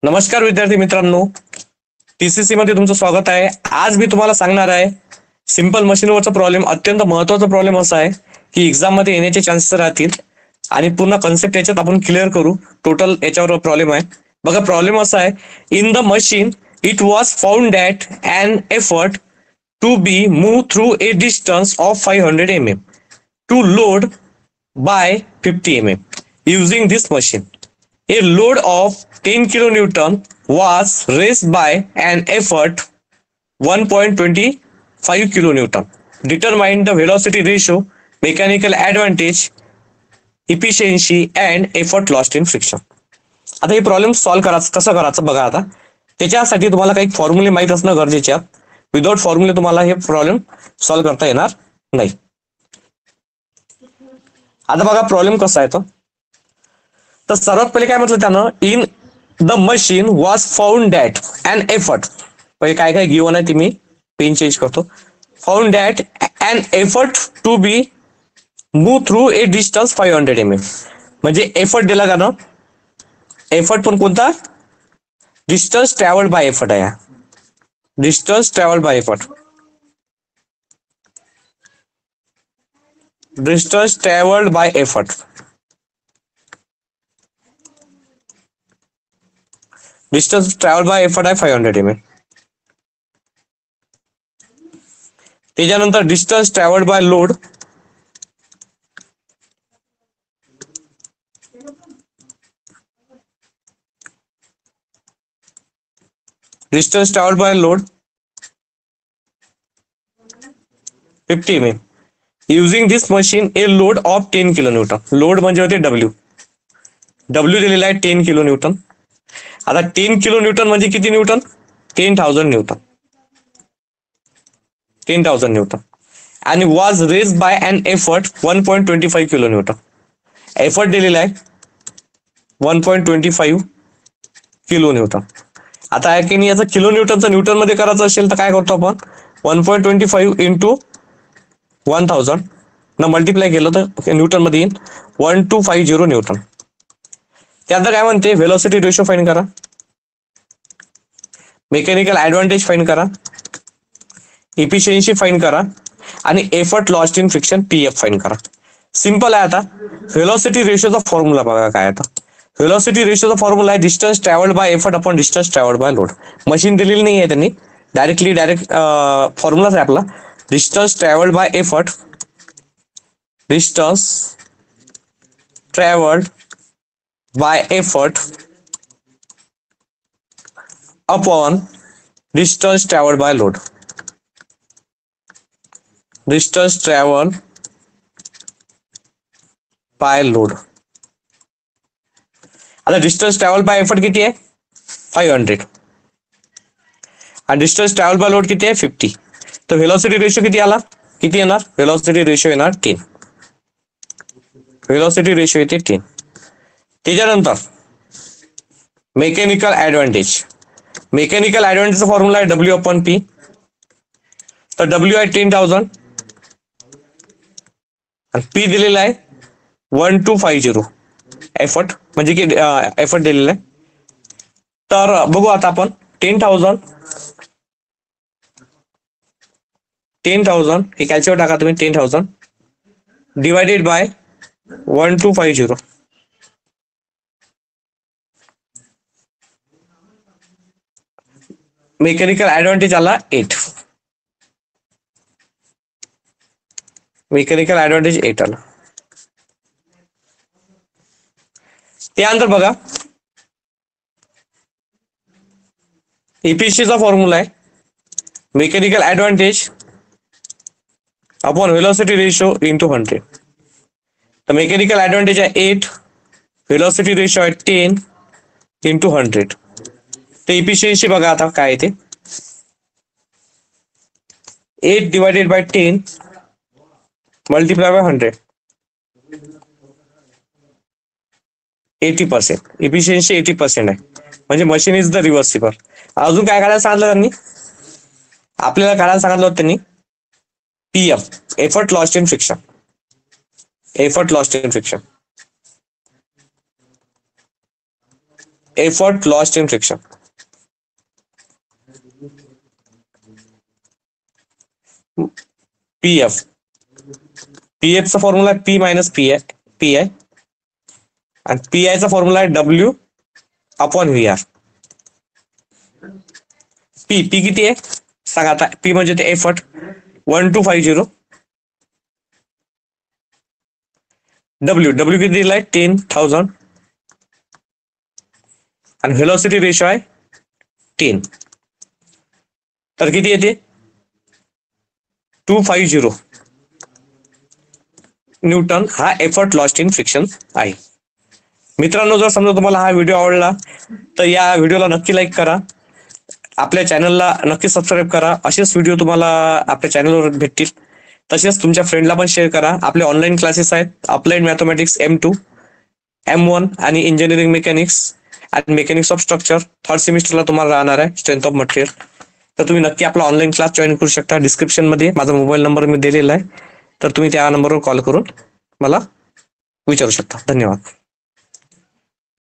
नमस्कार विद्यार्थी मित्रांनो, टीसीसी मध्ये तुमचं स्वागत आहे. आज मी तुम्हाला सांगणार आहे सिंपल मशीनवरचा प्रॉब्लेम. अत्यंत महत्त्वाचा प्रॉब्लेम असा आहे की एक्झाम मध्ये येण्याचे चान्सेस राहतील आणि पूर्ण कन्सेप्ट याच्यात आपण क्लिअर करू. टोटल याच्यावर प्रॉब्लेम आहे. बघा, प्रॉब्लेम असा आहे, in the machine it was found that an effort to be move through a distance of 500 mm to load by 50 mm. Using this machine, a load of 10 kilonewton was raised by an effort 1.25 kilonewton. Determine the velocity ratio, mechanical advantage, efficiency and effort lost in friction. आता हे problem solve करायचं कसं करायचं बघा. आता त्याच्यासाठी तुम्हाला काही फॉर्म्युले माहीत असणं गरजेचे आहे. विदाउट फॉर्म्युले तुम्हाला हे प्रॉब्लेम सॉल्व्ह करता येणार नाही. आता बघा प्रॉब्लेम कसा आहे तर सर्वात पहिले काय म्हटलं त्यानं, in the machine was found that an effort. पहिले काय काय गिवन आहे ते मी पेन चेंज करतो. Found that an effort to be move through a distance 500 mm. म्हणजे एफर्ट दिला का ना, एफर्ट पण कोणता, डिस्टन्स ट्रॅव्हल्ड बाय एफर्ट आहे. Distance travelled by effort, distance traveled by effort. Distance traveled by effort आहे 500 mm. त्याच्यानंतर distance travelled by load, distance travelled by load 50 mm. Using this machine a load of 10 kilonewton. Load म्हणजे होते W दिलेला आहे 10 kilonewton. आता 10 kilonewton म्हणजे किती newton, 10,000 newton. 10,000 newton आणि was raise by an effort 1.25 kilonewton. Effort दिलेला आहे 1.25 kilonewton. आता आहे की नाही, याचं किलोन्यूटनचं न्यूटन मध्ये करायचं असेल तर काय करतो आपण, 1.25 इंटू 1000 न मल्टिप्लाय केलं तर न्यूटन मध्ये येईल 1250 न्यूटन. त्यानंतर काय म्हणते, व्हेलॉसिटी रेशो फाइंड करा, मेकॅनिकल ऍडव्हान्टेज फाइंड करा, इफिशियन्सी फाइंड करा आणि effort lost in friction PF find करा. सिंपल आहे. आता व्हेलॉसिटी रेशोचा फॉर्म्युला बघा काय. आता व्हेलॉसिटी रेशोचा फॉर्म्युला आहे distance travelled by effort upon distance travelled by load. Machine दिलेली नाही आहे त्यांनी, डायरेक्ट फॉर्म्युलाच आहे आपला. Distance travelled by effort, distance travelled by effort upon distance travelled by load. Distance travelled by load. आता डिस्टन्स ट्रॅव्हल्ड बाय एफर्ट किती आहे 500 आणि डिस्टन्स ट्रॅव्हल्ड बाय लोड किती आहे 50. तर व्हेलॉसिटी रेशो किती आला, किती येणार, व्हेलॉसिटी रेशो येणार 10. व्हेलॉसिटी रेशो येते 10. त्याच्यानंतर मेकॅनिकल ऍडव्हान्टेज. मेकॅनिकल ऍडव्हान्टेजचा फॉर्म्युला आहे डब्ल्यू अपॉन पी. तर डब्ल्यू आहे 10,000 आणि पी दिलेला आहे 1250 एफर्ट, म्हणजे की एफर्ट दिलेला आहे. तर बघू आता आपण 10,000 हे कॅल्क्युलेटर टाका तुम्ही. 10,000 डिवायडेड बाय 1250. मेकॅनिकल ऍडव्हान्टेज आला 8. मेकॅनिकल ऍडव्हान्टेज 8 आला. त्यानंतर बघा इफिशियन्सीचा फॉर्म्युला आहे mechanical advantage upon velocity ratio into 100. तर मेकॅनिकल ऍडव्हान्टेज आहे 8, व्हेलॉसिटी रेशो आहे 10 इंटू 100. ते इफिशियन्सी बघा आता काय आहे ते, 8 divided by 10 multiply by 100, 80%. Efficiency 80% आहे, म्हणजे मशीन इज द रिव्हर्सिबल. अजून काय काढायला सांगितलं त्यांनी, आपल्याला काढायला सांगितलं होतं त्यांनी PF, effort lost in friction. Effort lost in friction effort lost in friction. PF चा फॉर्म्युला आहे पी मायनस पी आय आणि पी आय चा फॉर्म्युला आहे W upon V R. P किती आहे सांगा आता. पी म्हणजे ते एफर्ट 1250. डब्ल्यू किती दिलाय 10,000 आणि व्हेलॉसिटी रेशो आहे 10. तर किती येते 250 न्यूटन हा एफर्ट लॉस्ट इन फ्रिक्शन आहे. मित्रांनो, जर समजा तुम्हाला हा व्हिडिओ आवडला तर या व्हिडिओला नक्की लाईक करा, आपल्या चॅनलला नक्की सबस्क्राईब करा. असेच व्हिडिओ तुम्हाला आपल्या चॅनलवर भेटतील. तसेच तुमच्या फ्रेंडला पण शेअर करा. आपले ऑनलाईन क्लासेस आहेत. अप्लाइड मॅथमॅटिक्स M2, M1 आणि इंजिनिअरिंग मेकॅनिक्स आणि मेकॅनिक्स ऑफ स्ट्रक्चर 3rd सेमिस्टरला तुम्हाला राहणार आहे स्ट्रेंथ ऑफ मटेरियल. तर तुम्ही नक्की आपला ऑनलाईन क्लास जॉईन करू शकता. डिस्क्रिप्शन मध्ये माझा मोबाईल नंबर मी दिलेला आहे, तर तुम्ही त्या नंबरवर कॉल करून मला विचारू शकता. धन्यवाद.